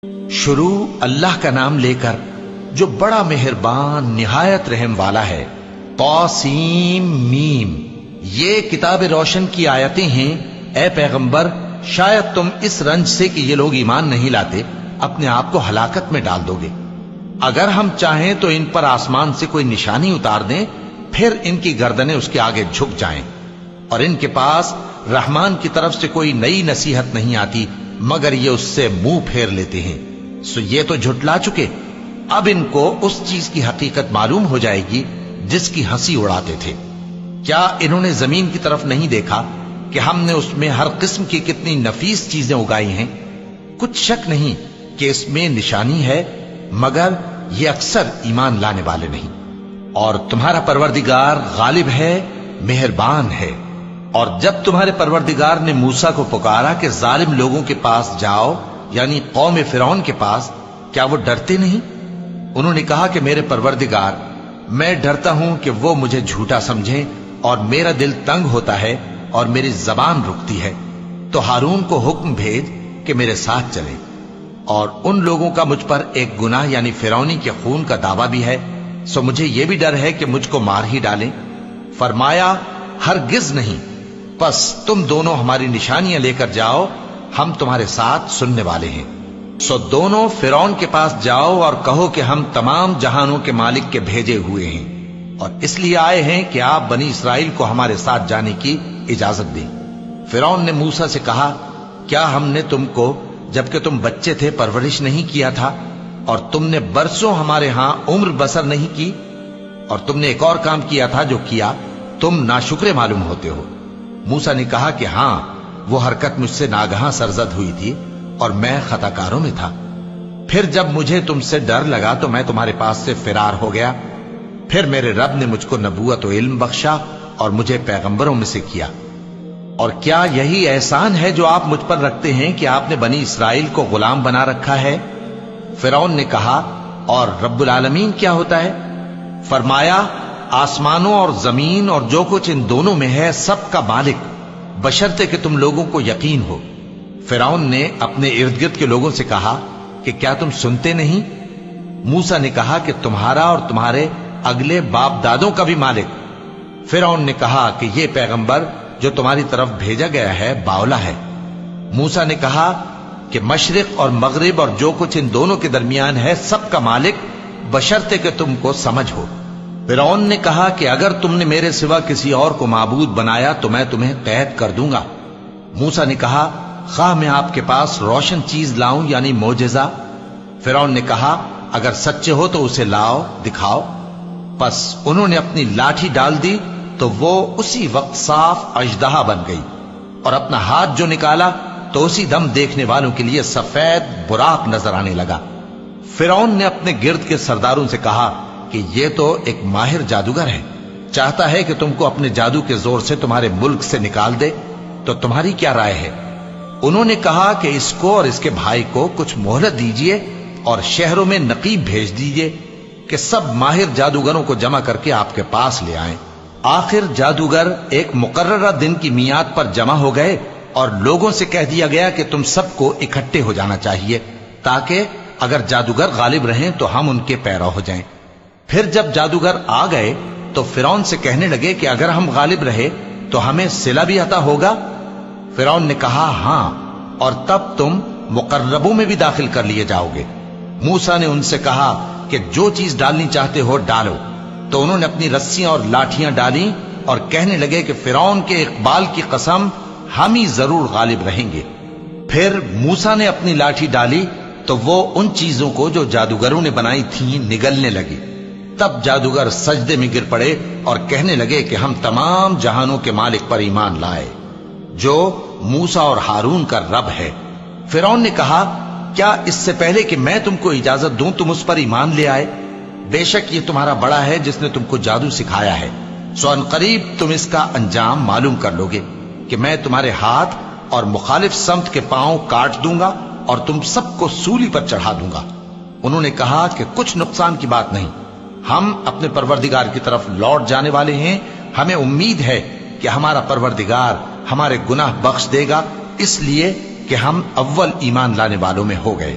شروع اللہ کا نام لے کر جو بڑا مہربان نہایت رحم والا ہے۔ طاسیم میم، یہ کتاب روشن کی آیتیں ہیں۔ اے پیغمبر، شاید تم اس رنج سے کہ یہ لوگ ایمان نہیں لاتے اپنے آپ کو ہلاکت میں ڈال دو گے۔ اگر ہم چاہیں تو ان پر آسمان سے کوئی نشانی اتار دیں، پھر ان کی گردنیں اس کے آگے جھک جائیں، اور ان کے پاس رحمان کی طرف سے کوئی نئی نصیحت نہیں آتی مگر یہ اس سے منہ پھیر لیتے ہیں۔ سو یہ تو جھٹلا چکے، اب ان کو اس چیز کی حقیقت معلوم ہو جائے گی جس کی ہنسی اڑاتے تھے۔ کیا انہوں نے زمین کی طرف نہیں دیکھا کہ ہم نے اس میں ہر قسم کی کتنی نفیس چیزیں اگائی ہیں؟ کچھ شک نہیں کہ اس میں نشانی ہے، مگر یہ اکثر ایمان لانے والے نہیں۔ اور تمہارا پروردگار غالب ہے، مہربان ہے۔ اور جب تمہارے پروردگار نے موسیٰ کو پکارا کہ ظالم لوگوں کے پاس جاؤ، یعنی قوم فرعون کے پاس، کیا وہ ڈرتے نہیں؟ انہوں نے کہا کہ میرے پروردگار، میں ڈرتا ہوں کہ وہ مجھے جھوٹا سمجھیں، اور میرا دل تنگ ہوتا ہے اور میری زبان رکتی ہے۔ تو ہارون کو حکم بھیج کہ میرے ساتھ چلے۔ اور ان لوگوں کا مجھ پر ایک گناہ یعنی فرعونی کے خون کا دعویٰ بھی ہے، سو مجھے یہ بھی ڈر ہے کہ مجھ کو مار ہی ڈالیں۔ فرمایا ہرگز نہیں، پس تم دونوں ہماری نشانیاں لے کر جاؤ، ہم تمہارے ساتھ سننے والے ہیں۔ سو دونوں فرعون کے پاس جاؤ اور کہو کہ ہم تمام جہانوں کے مالک کے بھیجے ہوئے ہیں، اور اس لیے آئے ہیں کہ آپ بنی اسرائیل کو ہمارے ساتھ جانے کی اجازت دیں۔ فرعون نے موسیٰ سے کہا، کیا ہم نے تم کو جبکہ تم بچے تھے پرورش نہیں کیا تھا، اور تم نے برسوں ہمارے ہاں عمر بسر نہیں کی؟ اور تم نے ایک اور کام کیا تھا جو کیا، تم ناشکرے معلوم ہوتے ہو۔ موسیٰ نے کہا کہ ہاں، وہ حرکت مجھ سے ناگہاں سرزد ہوئی تھی اور میں خطا کاروں میں تھا۔ پھر جب مجھے تم سے ڈر لگا تو میں تمہارے پاس سے فرار ہو گیا۔ پھر میرے رب نے مجھ کو نبوت و علم بخشا اور مجھے پیغمبروں میں سے کیا۔ اور کیا یہی احسان ہے جو آپ مجھ پر رکھتے ہیں کہ آپ نے بنی اسرائیل کو غلام بنا رکھا ہے؟ فرعون نے کہا، اور رب العالمین کیا ہوتا ہے؟ فرمایا، آسمانوں اور زمین اور جو کچھ ان دونوں میں ہے سب کا مالک، بشرطے کہ تم لوگوں کو یقین ہو۔ فرعون نے اپنے ارد گرد کے لوگوں سے کہا کہ کیا تم سنتے نہیں؟ موسیٰ نے کہا کہ تمہارا اور تمہارے اگلے باپ دادوں کا بھی مالک۔ فرعون نے کہا کہ یہ پیغمبر جو تمہاری طرف بھیجا گیا ہے باولا ہے۔ موسیٰ نے کہا کہ مشرق اور مغرب اور جو کچھ ان دونوں کے درمیان ہے سب کا مالک، بشرطے کہ تم کو سمجھ ہو۔ فرعون نے کہا کہ اگر تم نے میرے سوا کسی اور کو معبود بنایا تو میں تمہیں قید کر دوں گا۔ موسیٰ نے کہا، خواہ میں آپ کے پاس روشن چیز لاؤں یعنی معجزہ؟ فرعون نے کہا، اگر سچے ہو تو اسے لاؤ، دکھاؤ۔ پس انہوں نے اپنی لاٹھی ڈال دی تو وہ اسی وقت صاف اژدہا بن گئی، اور اپنا ہاتھ جو نکالا تو اسی دم دیکھنے والوں کے لیے سفید براق نظر آنے لگا۔ فرعون نے اپنے گرد کے سرداروں سے کہا کہ یہ تو ایک ماہر جادوگر ہے، چاہتا ہے کہ تم کو اپنے جادو کے زور سے تمہارے ملک سے نکال دے، تو تمہاری کیا رائے ہے؟ انہوں نے کہا کہ اس کو اور اس کے بھائی کو کچھ مہلت دیجئے اور شہروں میں نقیب بھیج دیجئے کہ سب ماہر جادوگروں کو جمع کر کے آپ کے پاس لے آئیں۔ آخر جادوگر ایک مقررہ دن کی میعاد پر جمع ہو گئے، اور لوگوں سے کہہ دیا گیا کہ تم سب کو اکٹھے ہو جانا چاہیے، تاکہ اگر جادوگر غالب رہیں تو ہم ان کے پیرو ہو جائیں۔ پھر جب جادوگر آ گئے تو فرعون سے کہنے لگے کہ اگر ہم غالب رہے تو ہمیں صلہ بھی عطا ہوگا؟ فرعون نے کہا، ہاں، اور تب تم مقربوں میں بھی داخل کر لیے جاؤ گے۔ موسیٰ نے ان سے کہا کہ جو چیز ڈالنی چاہتے ہو ڈالو۔ تو انہوں نے اپنی رسیاں اور لاٹھیاں ڈالیں اور کہنے لگے کہ فرعون کے اقبال کی قسم، ہم ہی ضرور غالب رہیں گے۔ پھر موسیٰ نے اپنی لاٹھی ڈالی تو وہ ان چیزوں کو جو جادوگروں نے بنائی تھیں نگلنے لگی۔ تب جادوگر سجدے میں گر پڑے اور کہنے لگے کہ ہم تمام جہانوں کے مالک پر ایمان لائے، جو موسیٰ اور ہارون کا رب ہے۔ فرعون نے کہا، کیا اس سے پہلے کہ میں تم کو اجازت دوں تم اس پر ایمان لے آئے؟ بے شک یہ تمہارا بڑا ہے جس نے تم کو جادو سکھایا ہے، سو ان قریب تم اس کا انجام معلوم کر لو گے کہ میں تمہارے ہاتھ اور مخالف سمت کے پاؤں کاٹ دوں گا اور تم سب کو سولی پر چڑھا دوں گا۔ انہوں نے کہا کہ کچھ نقصان کی بات نہیں، ہم اپنے پروردگار کی طرف لوٹ جانے والے ہیں، ہمیں امید ہے کہ ہمارا پروردگار ہمارے گناہ بخش دے گا، اس لیے کہ ہم اول ایمان لانے والوں میں ہو گئے۔